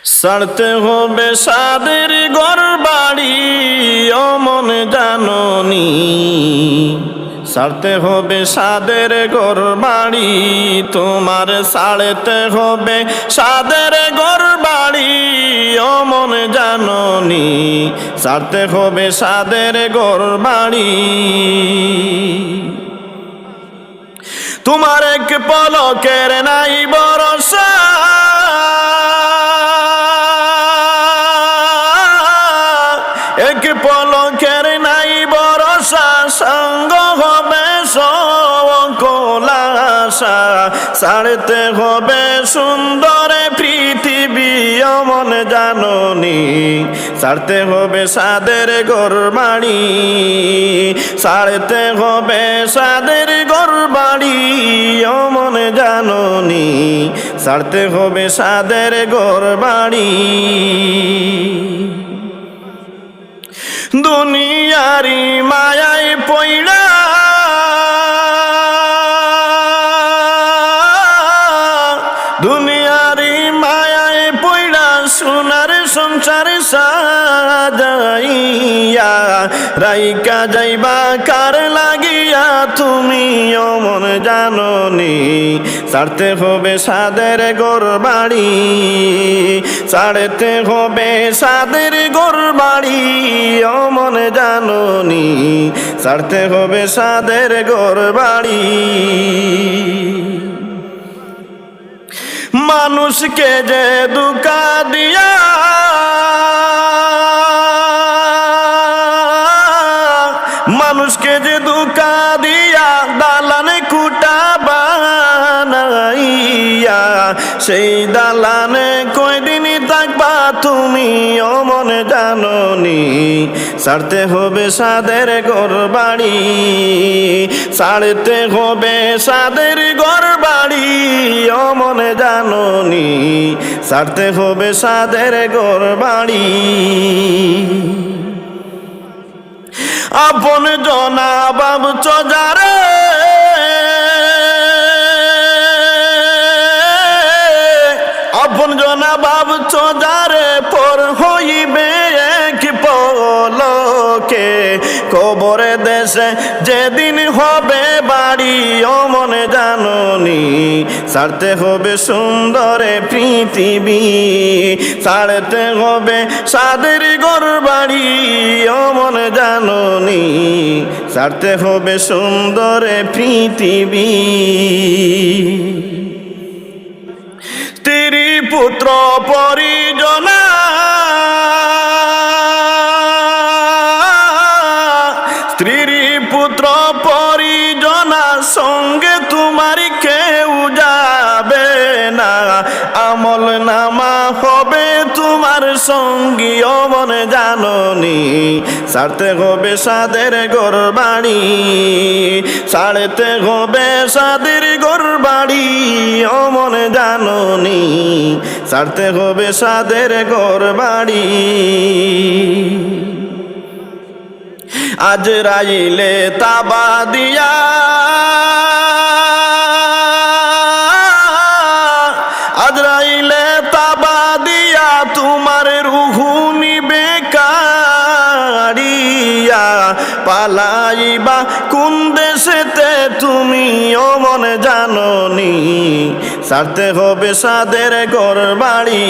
ছাড়তে হবে সাদের ঘর বাড়ি অমন জাননি, ছাড়তে হবে সাদের ঘর বাড়ি তোমার, ছাড়তে হবে সাদের ঘর বাড়ি অমন জাননি, ছাড়তে হবে সাদের ঘর বাড়ি। তোমার এক পলকের নাই ভরসা, এক পলকের নাই ভরসা, সঙ্গ হবে সকল আশা, ছাড়তে হবে সুন্দর পৃথিবী অমন জাননি, ছাড়তে হবে সাদের ঘর বাড়ি, ছাড়তে হবে সাদের ঘর বাড়ি অমন জাননি, ছাড়তে হবে সাদের ঘর বাড়ি। দুনিয়ারি মায়ায় পইড়া দুনিয়ারি মায়ায় পইড়া সোনার সংসার সাজাইয়া রাইকা যাইবা কার লাগিয়া তুমি অমন জাননি, ছাড়তে হবে সাদের ঘর বাড়ি, ছাড়তে হবে সাদের ঘর বাড়ি অমন জাননি, ছাড়তে হবে সাদের ঘর বাড়ি। মানুষকে যে ধোঁকা দিয়া মানুষকে যে ধোঁকা দিয়া দালানে কুটা বানাইয়া, সেই দালানে কয়দিন থাকবা তুমি অমন জাননি, ছাড়তে হবে সাদের ঘর বাড়ি, ছাড়তে হবে সাদের ঘর বাড়ি অমন জাননি, ছাড়তে হবে সাদের ঘর বাড়ি। আপন জনা ভাবছ যারে, আপন জনা ভাবছ যারে, পর হইবে এক পলকে, কবরে দেশে যেদিন হবে বাড়ি অমন জাননি, ছাড়তে হবে সুন্দর পৃথিবী, ছাড়তে হবে সাদের ঘর বাড়ি অমন জাননি, ছাড়তে হবে সুন্দর পৃথিবী। স্ত্রী পুত্র পরিজনা স্ত্রীর পুত্র পরিজনা সঙ্গে তোমার কেউ যাবে না, আমল নামা হবে তোমার সঙ্গী অমন জাননি, ছাড়তে হবে সাদের ঘর বাড়ি, ছাড়তে হবে সাদের ঘর বাড়ি অমন জাননি, ছাড়তে হবে সাদের ঘর বাড়ি। আজরাইলে তাবা দিয়া আজরাইলে তাবা দিয়া তোমার রুহু নিবে কাড়িয়া, পালাইবা কোন দেশেতে তুমি অমন জাননি, ছাড়তে হবে সাদের ঘর বাড়ি,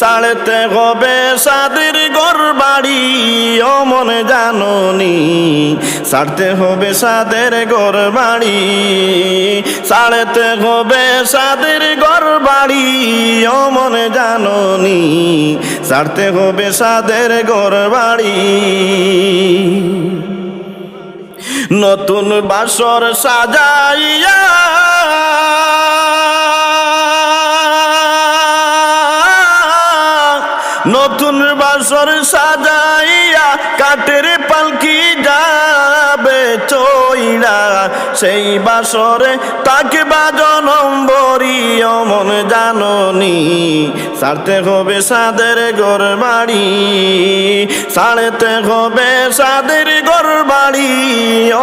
ছাড়তে হবে সাদের ঘর বাড়ি অমন জাননি, ছাড়তে হবে সাদের ঘর বাড়ি, ছাড়তে হবে সাদের ঘর বাড়ি অমন জাননি, ছাড়তে হবে সাদের ঘর বাড়ি। নতুন বাসর সাজাইয়া নতুন বাসর সাজাইয়া কাঠের পালকি যাবে চইড়া, সেই বাসরে তাকে বাজনম্বরী অমন জাননি, ছাড়তে হবে সাদের ঘর বাড়ি, ছাড়তে হবে সাদের ঘর বাড়ি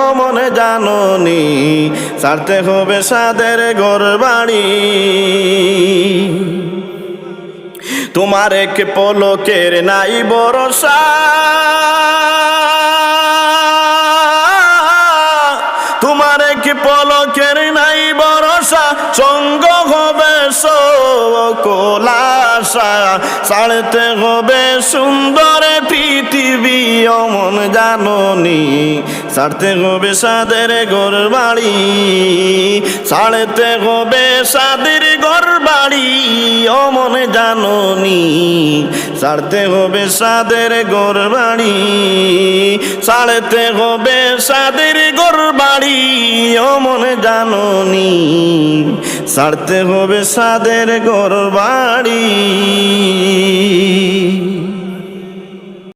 অমন জাননি, ছাড়তে হবে সাদের ঘর বাড়ি। তোমার এক পলকের নাই ভরসা, তোমার এক পলকের নাই ভরসা, সঙ্গ হবে সকল আশা। ছাড়তে হবে সুন্দর পৃথিবী অমন জাননি, ছাড়তে হবে সাদের ঘর বাড়ি, ছাড়তে হবে সাদের ঘর বাড়ি অমন জাননি, ছাড়তে হবে সাদের ঘর বাড়ি, ছাড়তে হবে সাদের ঘর বাড়ি অমন জাননি, ছাড়তে হবে সাদের ঘর বাড়ি।